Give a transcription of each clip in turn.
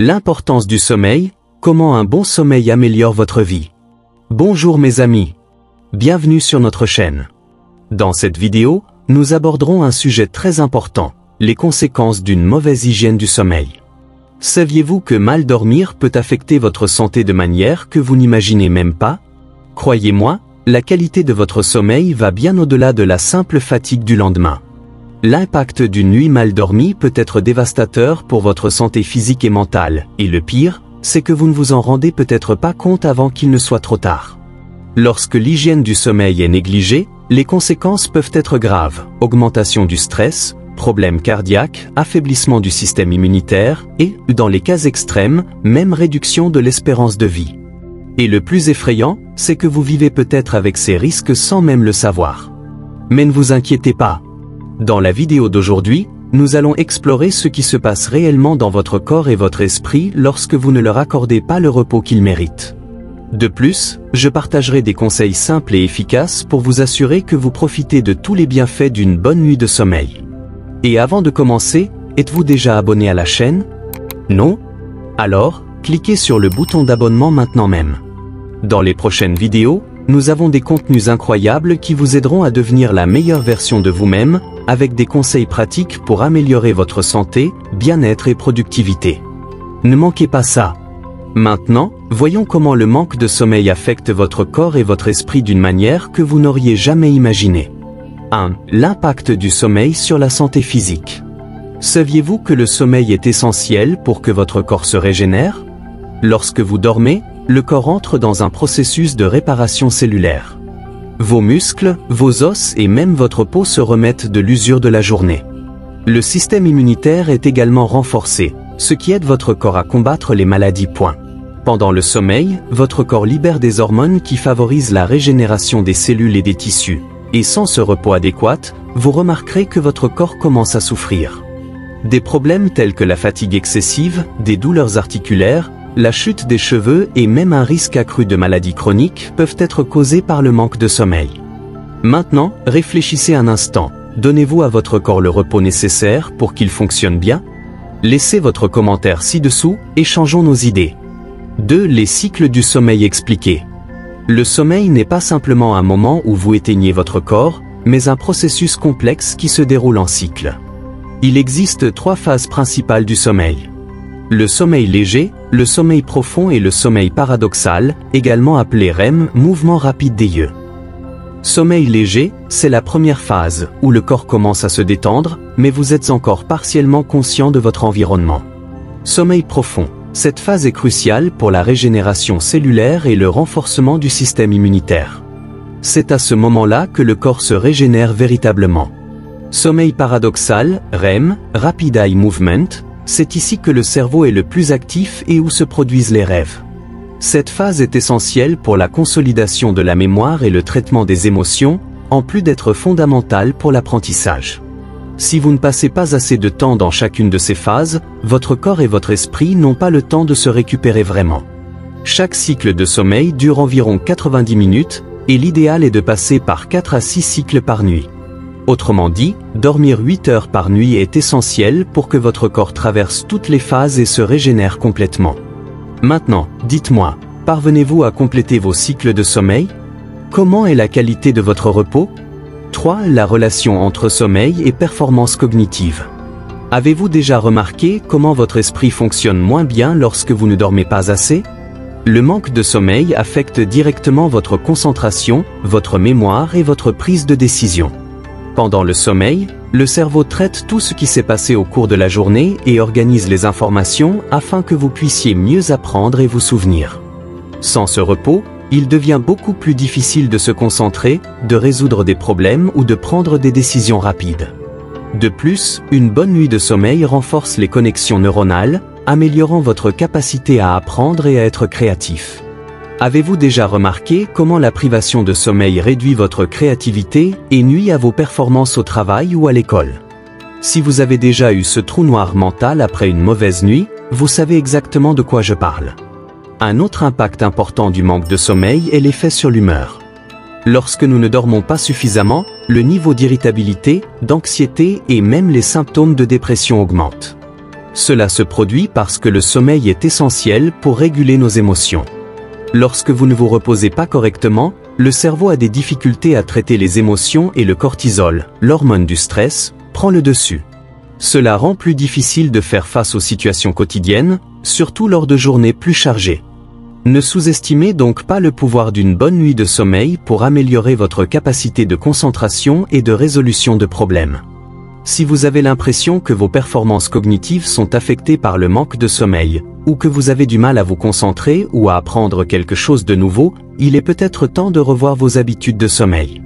L'importance du sommeil, comment un bon sommeil améliore votre vie. Bonjour mes amis. Bienvenue sur notre chaîne. Dans cette vidéo, nous aborderons un sujet très important, les conséquences d'une mauvaise hygiène du sommeil. Saviez-vous que mal dormir peut affecter votre santé de manière que vous n'imaginez même pas? Croyez-moi, la qualité de votre sommeil va bien au-delà de la simple fatigue du lendemain. L'impact d'une nuit mal dormie peut être dévastateur pour votre santé physique et mentale, et le pire, c'est que vous ne vous en rendez peut-être pas compte avant qu'il ne soit trop tard. Lorsque l'hygiène du sommeil est négligée, les conséquences peuvent être graves, augmentation du stress, problèmes cardiaques, affaiblissement du système immunitaire et, dans les cas extrêmes, même réduction de l'espérance de vie. Et le plus effrayant, c'est que vous vivez peut-être avec ces risques sans même le savoir. Mais ne vous inquiétez pas. Dans la vidéo d'aujourd'hui, nous allons explorer ce qui se passe réellement dans votre corps et votre esprit lorsque vous ne leur accordez pas le repos qu'ils méritent. De plus, je partagerai des conseils simples et efficaces pour vous assurer que vous profitez de tous les bienfaits d'une bonne nuit de sommeil. Et avant de commencer, êtes-vous déjà abonné à la chaîne? Non? Alors, cliquez sur le bouton d'abonnement maintenant même. Dans les prochaines vidéos, nous avons des contenus incroyables qui vous aideront à devenir la meilleure version de vous-même, avec des conseils pratiques pour améliorer votre santé, bien-être et productivité. Ne manquez pas ça. Maintenant, voyons comment le manque de sommeil affecte votre corps et votre esprit d'une manière que vous n'auriez jamais imaginée. 1. L'impact du sommeil sur la santé physique. Saviez-vous que le sommeil est essentiel pour que votre corps se régénère? Lorsque vous dormez, le corps entre dans un processus de réparation cellulaire. Vos muscles, vos os et même votre peau se remettent de l'usure de la journée. Le système immunitaire est également renforcé, ce qui aide votre corps à combattre les maladies. Pendant le sommeil, votre corps libère des hormones qui favorisent la régénération des cellules et des tissus. Et sans ce repos adéquat, vous remarquerez que votre corps commence à souffrir. Des problèmes tels que la fatigue excessive, des douleurs articulaires, la chute des cheveux et même un risque accru de maladies chroniques peuvent être causés par le manque de sommeil. Maintenant, réfléchissez un instant. Donnez-vous à votre corps le repos nécessaire pour qu'il fonctionne bien? Laissez votre commentaire ci-dessous, échangeons nos idées. 2. Les cycles du sommeil expliqués. Le sommeil n'est pas simplement un moment où vous éteignez votre corps, mais un processus complexe qui se déroule en cycle. Il existe 3 phases principales du sommeil. Le sommeil léger, le sommeil profond et le sommeil paradoxal, également appelé REM, mouvement rapide des yeux. Sommeil léger, c'est la première phase, où le corps commence à se détendre, mais vous êtes encore partiellement conscient de votre environnement. Sommeil profond, cette phase est cruciale pour la régénération cellulaire et le renforcement du système immunitaire. C'est à ce moment-là que le corps se régénère véritablement. Sommeil paradoxal, REM, Rapid Eye Movement, c'est ici que le cerveau est le plus actif et où se produisent les rêves. Cette phase est essentielle pour la consolidation de la mémoire et le traitement des émotions, en plus d'être fondamentale pour l'apprentissage. Si vous ne passez pas assez de temps dans chacune de ces phases, votre corps et votre esprit n'ont pas le temps de se récupérer vraiment. Chaque cycle de sommeil dure environ 90 minutes, et l'idéal est de passer par 4 à 6 cycles par nuit. Autrement dit, dormir 8 heures par nuit est essentiel pour que votre corps traverse toutes les phases et se régénère complètement. Maintenant, dites-moi, parvenez-vous à compléter vos cycles de sommeil? Comment est la qualité de votre repos? 3. La relation entre sommeil et performance cognitive. Avez-vous déjà remarqué comment votre esprit fonctionne moins bien lorsque vous ne dormez pas assez? Le manque de sommeil affecte directement votre concentration, votre mémoire et votre prise de décision. Pendant le sommeil, le cerveau traite tout ce qui s'est passé au cours de la journée et organise les informations afin que vous puissiez mieux apprendre et vous souvenir. Sans ce repos, il devient beaucoup plus difficile de se concentrer, de résoudre des problèmes ou de prendre des décisions rapides. De plus, une bonne nuit de sommeil renforce les connexions neuronales, améliorant votre capacité à apprendre et à être créatif. Avez-vous déjà remarqué comment la privation de sommeil réduit votre créativité et nuit à vos performances au travail ou à l'école? Si vous avez déjà eu ce trou noir mental après une mauvaise nuit, vous savez exactement de quoi je parle. Un autre impact important du manque de sommeil est l'effet sur l'humeur. Lorsque nous ne dormons pas suffisamment, le niveau d'irritabilité, d'anxiété et même les symptômes de dépression augmentent. Cela se produit parce que le sommeil est essentiel pour réguler nos émotions. Lorsque vous ne vous reposez pas correctement, le cerveau a des difficultés à traiter les émotions et le cortisol, l'hormone du stress, prend le dessus. Cela rend plus difficile de faire face aux situations quotidiennes, surtout lors de journées plus chargées. Ne sous-estimez donc pas le pouvoir d'une bonne nuit de sommeil pour améliorer votre capacité de concentration et de résolution de problèmes. Si vous avez l'impression que vos performances cognitives sont affectées par le manque de sommeil, ou que vous avez du mal à vous concentrer ou à apprendre quelque chose de nouveau, il est peut-être temps de revoir vos habitudes de sommeil.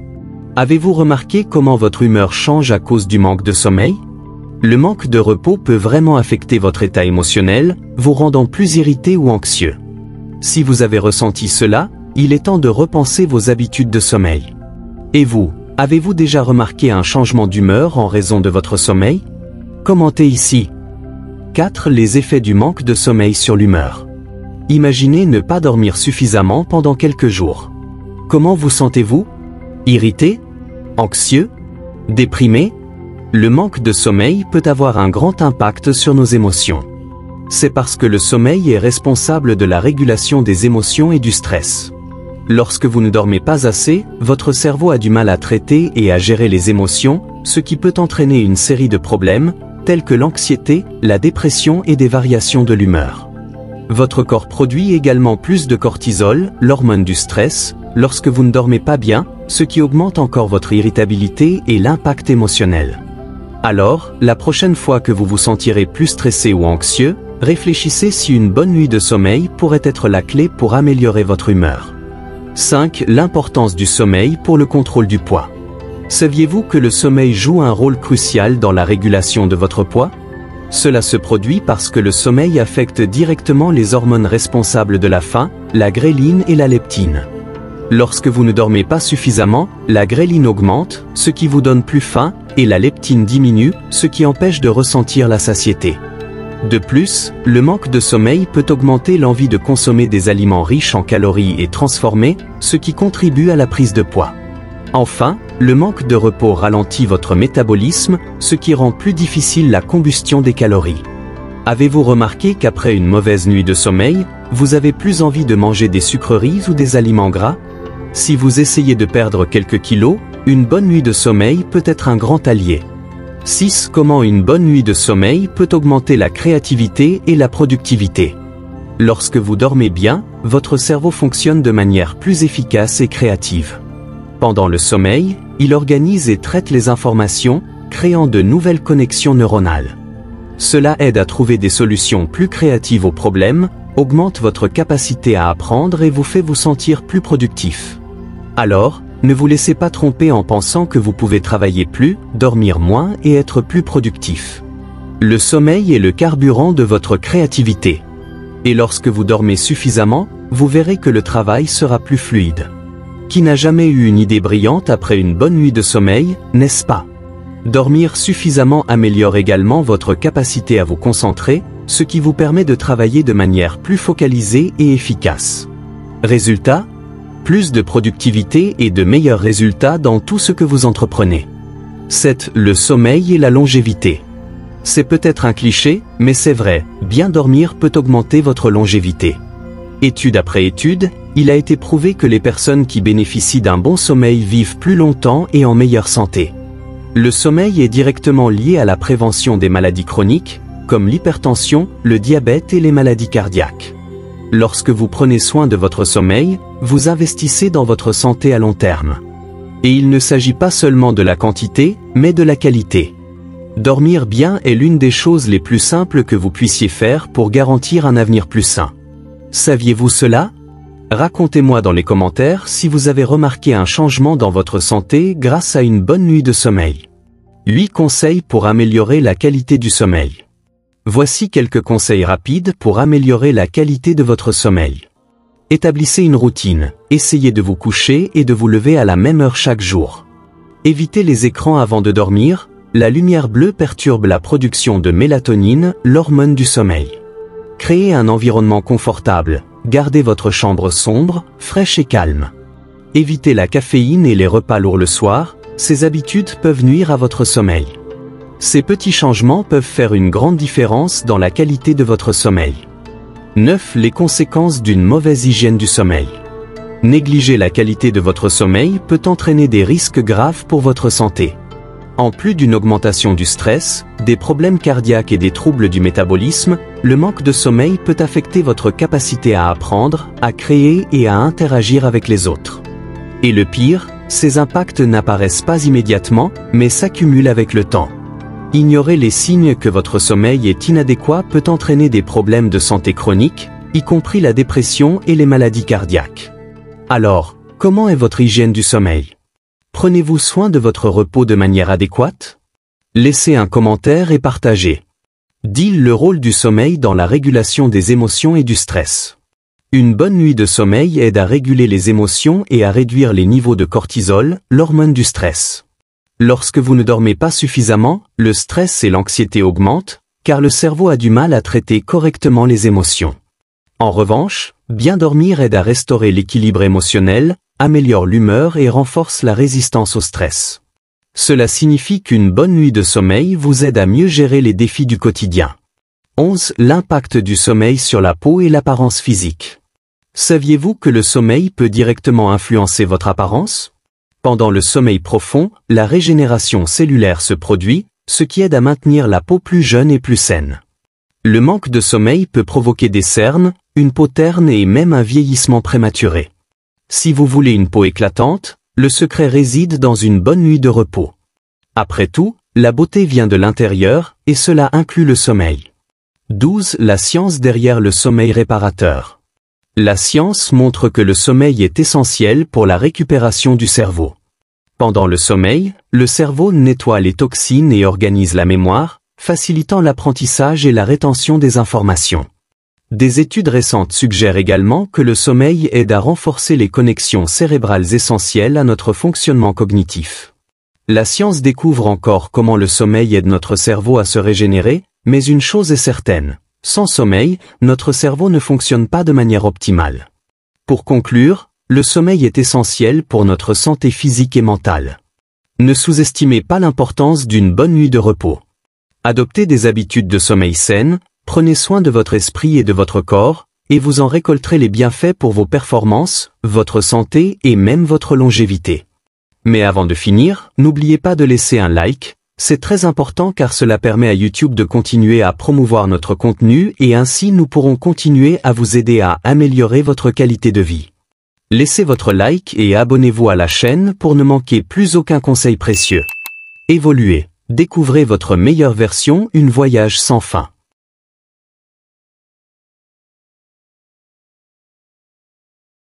Avez-vous remarqué comment votre humeur change à cause du manque de sommeil? Le manque de repos peut vraiment affecter votre état émotionnel, vous rendant plus irrité ou anxieux. Si vous avez ressenti cela, il est temps de repenser vos habitudes de sommeil. Et vous, avez-vous déjà remarqué un changement d'humeur en raison de votre sommeil? Commentez ici. 4. Les effets du manque de sommeil sur l'humeur. Imaginez ne pas dormir suffisamment pendant quelques jours. Comment vous sentez-vous? Irrité? Anxieux? Déprimé? Le manque de sommeil peut avoir un grand impact sur nos émotions. C'est parce que le sommeil est responsable de la régulation des émotions et du stress. Lorsque vous ne dormez pas assez, votre cerveau a du mal à traiter et à gérer les émotions, ce qui peut entraîner une série de problèmes, tels que l'anxiété, la dépression et des variations de l'humeur. Votre corps produit également plus de cortisol, l'hormone du stress, lorsque vous ne dormez pas bien, ce qui augmente encore votre irritabilité et l'impact émotionnel. Alors, la prochaine fois que vous vous sentirez plus stressé ou anxieux, réfléchissez si une bonne nuit de sommeil pourrait être la clé pour améliorer votre humeur. 5. L'importance du sommeil pour le contrôle du poids. Saviez-vous que le sommeil joue un rôle crucial dans la régulation de votre poids? Cela se produit parce que le sommeil affecte directement les hormones responsables de la faim, la gréline et la leptine. Lorsque vous ne dormez pas suffisamment, la gréline augmente, ce qui vous donne plus faim, et la leptine diminue, ce qui empêche de ressentir la satiété. De plus, le manque de sommeil peut augmenter l'envie de consommer des aliments riches en calories et transformés, ce qui contribue à la prise de poids. Enfin, le manque de repos ralentit votre métabolisme, ce qui rend plus difficile la combustion des calories. Avez-vous remarqué qu'après une mauvaise nuit de sommeil, vous avez plus envie de manger des sucreries ou des aliments gras? Si vous essayez de perdre quelques kilos, une bonne nuit de sommeil peut être un grand allié. 6. Comment une bonne nuit de sommeil peut augmenter la créativité et la productivité. Lorsque vous dormez bien, votre cerveau fonctionne de manière plus efficace et créative. Pendant le sommeil, il organise et traite les informations, créant de nouvelles connexions neuronales. Cela aide à trouver des solutions plus créatives aux problèmes, augmente votre capacité à apprendre et vous fait vous sentir plus productif. Alors, ne vous laissez pas tromper en pensant que vous pouvez travailler plus, dormir moins et être plus productif. Le sommeil est le carburant de votre créativité. Et lorsque vous dormez suffisamment, vous verrez que le travail sera plus fluide. Qui n'a jamais eu une idée brillante après une bonne nuit de sommeil, n'est-ce pas? Dormir suffisamment améliore également votre capacité à vous concentrer, ce qui vous permet de travailler de manière plus focalisée et efficace. Résultat? Plus de productivité et de meilleurs résultats dans tout ce que vous entreprenez. 7. Le sommeil et la longévité. C'est peut-être un cliché, mais c'est vrai, bien dormir peut augmenter votre longévité. Étude après étude, il a été prouvé que les personnes qui bénéficient d'un bon sommeil vivent plus longtemps et en meilleure santé. Le sommeil est directement lié à la prévention des maladies chroniques, comme l'hypertension, le diabète et les maladies cardiaques. Lorsque vous prenez soin de votre sommeil, vous investissez dans votre santé à long terme. Et il ne s'agit pas seulement de la quantité, mais de la qualité. Dormir bien est l'une des choses les plus simples que vous puissiez faire pour garantir un avenir plus sain. Saviez-vous cela? Racontez-moi dans les commentaires si vous avez remarqué un changement dans votre santé grâce à une bonne nuit de sommeil. 8 conseils pour améliorer la qualité du sommeil. Voici quelques conseils rapides pour améliorer la qualité de votre sommeil. Établissez une routine, essayez de vous coucher et de vous lever à la même heure chaque jour. Évitez les écrans avant de dormir, la lumière bleue perturbe la production de mélatonine, l'hormone du sommeil. Créez un environnement confortable, gardez votre chambre sombre, fraîche et calme. Évitez la caféine et les repas lourds le soir, ces habitudes peuvent nuire à votre sommeil. Ces petits changements peuvent faire une grande différence dans la qualité de votre sommeil. 9. Les conséquences d'une mauvaise hygiène du sommeil. Négliger la qualité de votre sommeil peut entraîner des risques graves pour votre santé. En plus d'une augmentation du stress, des problèmes cardiaques et des troubles du métabolisme, le manque de sommeil peut affecter votre capacité à apprendre, à créer et à interagir avec les autres. Et le pire, ces impacts n'apparaissent pas immédiatement, mais s'accumulent avec le temps. Ignorer les signes que votre sommeil est inadéquat peut entraîner des problèmes de santé chroniques, y compris la dépression et les maladies cardiaques. Alors, comment est votre hygiène du sommeil? Prenez-vous soin de votre repos de manière adéquate? Laissez un commentaire et partagez. 10. Le rôle du sommeil dans la régulation des émotions et du stress. Une bonne nuit de sommeil aide à réguler les émotions et à réduire les niveaux de cortisol, l'hormone du stress. Lorsque vous ne dormez pas suffisamment, le stress et l'anxiété augmentent, car le cerveau a du mal à traiter correctement les émotions. En revanche, bien dormir aide à restaurer l'équilibre émotionnel, améliore l'humeur et renforce la résistance au stress. Cela signifie qu'une bonne nuit de sommeil vous aide à mieux gérer les défis du quotidien. 11. L'impact du sommeil sur la peau et l'apparence physique. Saviez-vous que le sommeil peut directement influencer votre apparence? Pendant le sommeil profond, la régénération cellulaire se produit, ce qui aide à maintenir la peau plus jeune et plus saine. Le manque de sommeil peut provoquer des cernes, une peau terne et même un vieillissement prématuré. Si vous voulez une peau éclatante, le secret réside dans une bonne nuit de repos. Après tout, la beauté vient de l'intérieur, et cela inclut le sommeil. 12. La science derrière le sommeil réparateur. La science montre que le sommeil est essentiel pour la récupération du cerveau. Pendant le sommeil, le cerveau nettoie les toxines et organise la mémoire, facilitant l'apprentissage et la rétention des informations. Des études récentes suggèrent également que le sommeil aide à renforcer les connexions cérébrales essentielles à notre fonctionnement cognitif. La science découvre encore comment le sommeil aide notre cerveau à se régénérer, mais une chose est certaine, sans sommeil, notre cerveau ne fonctionne pas de manière optimale. Pour conclure, le sommeil est essentiel pour notre santé physique et mentale. Ne sous-estimez pas l'importance d'une bonne nuit de repos. Adoptez des habitudes de sommeil saines, prenez soin de votre esprit et de votre corps, et vous en récolterez les bienfaits pour vos performances, votre santé et même votre longévité. Mais avant de finir, n'oubliez pas de laisser un like, c'est très important car cela permet à YouTube de continuer à promouvoir notre contenu et ainsi nous pourrons continuer à vous aider à améliorer votre qualité de vie. Laissez votre like et abonnez-vous à la chaîne pour ne manquer plus aucun conseil précieux. Évoluez, découvrez votre meilleure version, un voyage sans fin.